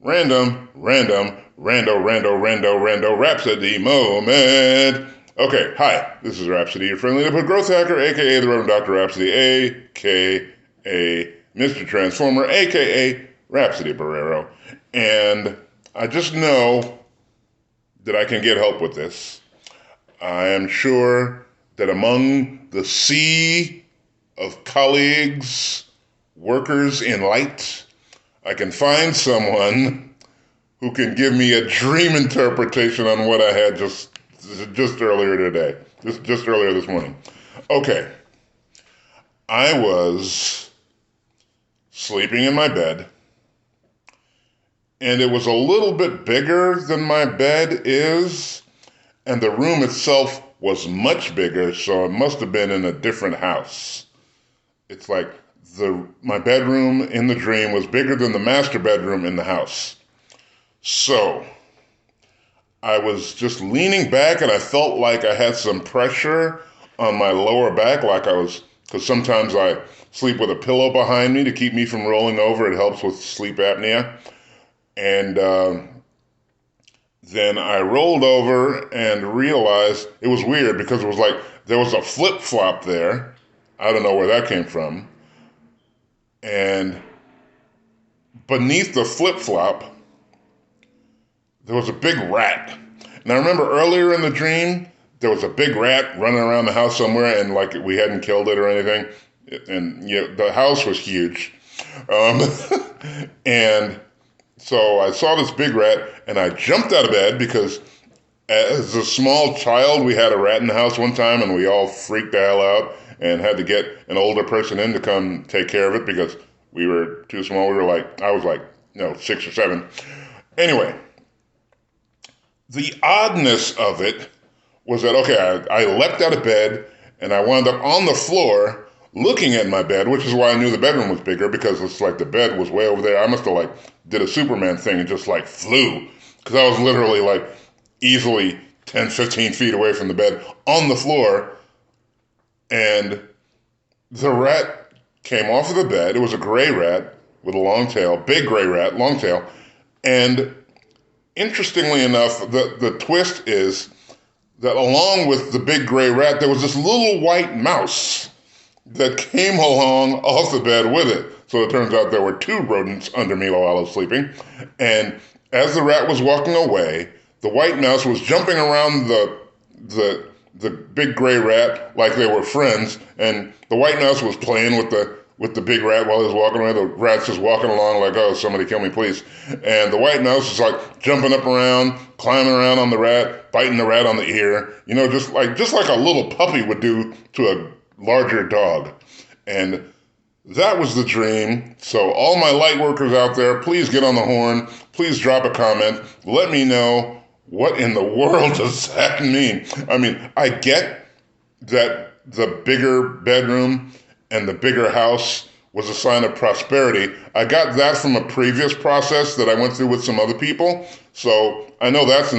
Rando Rhapsody moment. Okay, hi, this is Rhapsody, your friendly neighborhood growth hacker, aka the Reverend Dr. Rhapsody, aka Mr. Transformer, aka Rhapsody Barrero. And I just know that I can get help with this. I am sure that among the sea of colleagues, workers in light, I can find someone who can give me a dream interpretation on what I had just earlier today, just earlier this morning. Okay, I was sleeping in my bed, and it was a little bit bigger than my bed is, and the room itself was much bigger, so it must have been in a different house. It's like my bedroom in the dream was bigger than the master bedroom in the house. So I was just leaning back and I felt like I had some pressure on my lower back, because sometimes I sleep with a pillow behind me to keep me from rolling over. It helps with sleep apnea. And then I rolled over and realized it was weird because it was like there was a flip flop there. I don't know where that came from. And beneath the flip flop, there was a big rat. And I remember earlier in the dream, there was a big rat running around the house somewhere, and like we hadn't killed it or anything. And the house was huge. Um, and so I saw this big rat, and I jumped out of bed because as a small child, we had a rat in the house one time, and we all freaked the hell out and had to get an older person in to come take care of it because we were too small. I was like, 6 or 7. Anyway, the oddness of it was that, okay, I leapt out of bed and I wound up on the floor looking at my bed, which is why I knew the bedroom was bigger, because it's like the bed was way over there. I must have did a Superman thing and just flew, because I was literally easily 10, 15 feet away from the bed on the floor. And the rat came off of the bed. It was a gray rat with a long tail, big gray rat, long tail. And interestingly enough, the twist is that along with the big gray rat, there was this little white mouse that came along off the bed with it. So it turns out there were 2 rodents under me while I was sleeping. And as the rat was walking away, the white mouse was jumping around the big gray rat like they were friends, and the white mouse was playing with the big rat while he was walking away. The rat's just walking along like, oh, somebody kill me, please. And the white mouse is jumping up around, climbing around on the rat, biting the rat on the ear, just like a little puppy would do to a larger dog. And that was the dream. So all my light workers out there, please get on the horn. Please drop a comment. Let me know, what in the world does that mean? I mean, I get that the bigger bedroom and the bigger house was a sign of prosperity. I got that from a previous process that I went through with some other people. So I know it's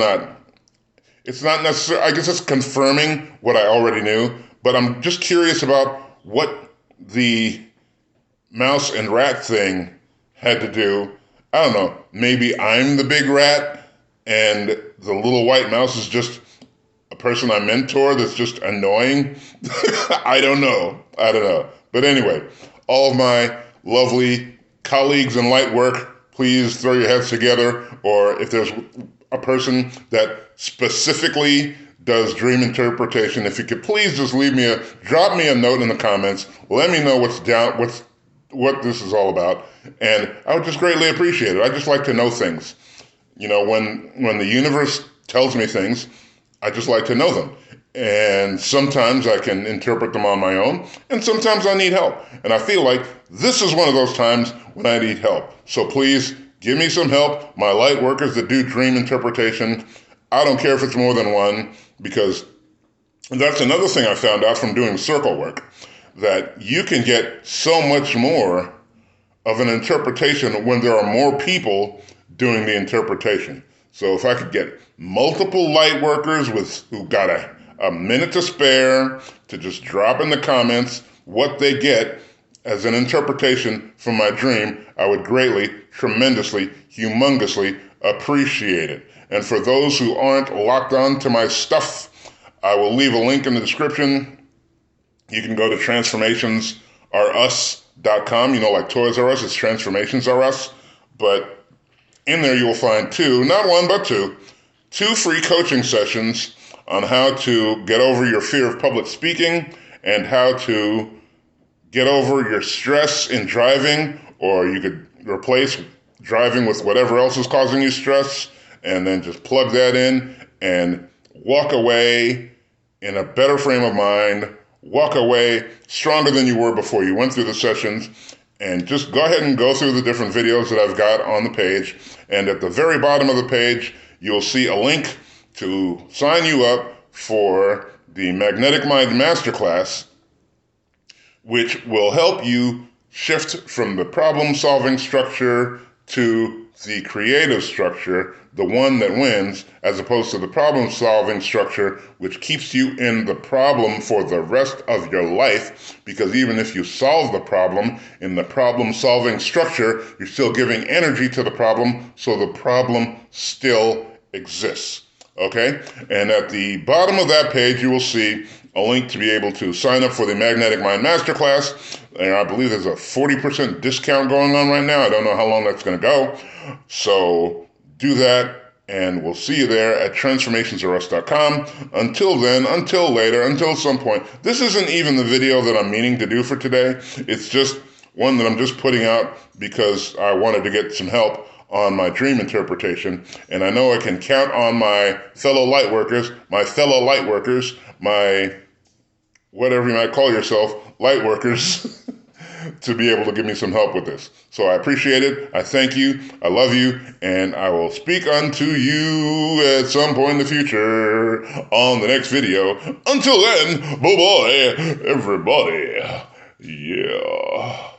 not necessarily, I guess it's confirming what I already knew, but I'm just curious about what the mouse and rat thing had to do. I don't know, maybe I'm the big rat and the little white mouse is just a person I mentor that's just annoying. I don't know. But anyway, all of my lovely colleagues in light work, please throw your heads together. Or if there's a person that specifically does dream interpretation, if you could please just drop me a note in the comments. Let me know what this is all about. And I would just greatly appreciate it. I just like to know things. When the universe tells me things, I just like to know them. And sometimes I can interpret them on my own, and sometimes I need help. And I feel like this is one of those times when I need help. So please give me some help. My light workers that do dream interpretation, I don't care if it's more than one, because that's another thing I found out from doing circle work, that you can get so much more of an interpretation when there are more people doing the interpretation. So if I could get multiple light workers who got a minute to spare to just drop in the comments what they get, as an interpretation from my dream, I would greatly, tremendously, humongously appreciate it. And for those who aren't locked on to my stuff, I will leave a link in the description. You can go to transformationsareus.com. You know, like Toys R Us, it's Transformations R Us. But in there you'll find not one, but two free coaching sessions on how to get over your fear of public speaking and how to get over your stress in driving, or you could replace driving with whatever else is causing you stress, and then just plug that in and walk away in a better frame of mind, walk away stronger than you were before you went through the sessions. And just go ahead and go through the different videos that I've got on the page. And at the very bottom of the page, you'll see a link to sign you up for the Magnetic Mind Masterclass, which will help you shift from the problem-solving structure to the creative structure, the one that wins, as opposed to the problem-solving structure, which keeps you in the problem for the rest of your life, because even if you solve the problem in the problem-solving structure, you're still giving energy to the problem, so the problem still exists. Okay? And at the bottom of that page, you will see a link to be able to sign up for the Magnetic Mind Masterclass. And I believe there's a 40% discount going on right now. I don't know how long that's going to go. So do that, and we'll see you there at transformationsareus.com. Until then, until later, until some point. This isn't even the video that I'm meaning to do for today. It's just one that I'm just putting out because I wanted to get some help on my dream interpretation. And I know I can count on my fellow light workers, my whatever you might call yourself, light workers, to be able to give me some help with this. So I appreciate it. I thank you. I love you. And I will speak unto you at some point in the future on the next video. Until then, bye-bye, everybody. Yeah.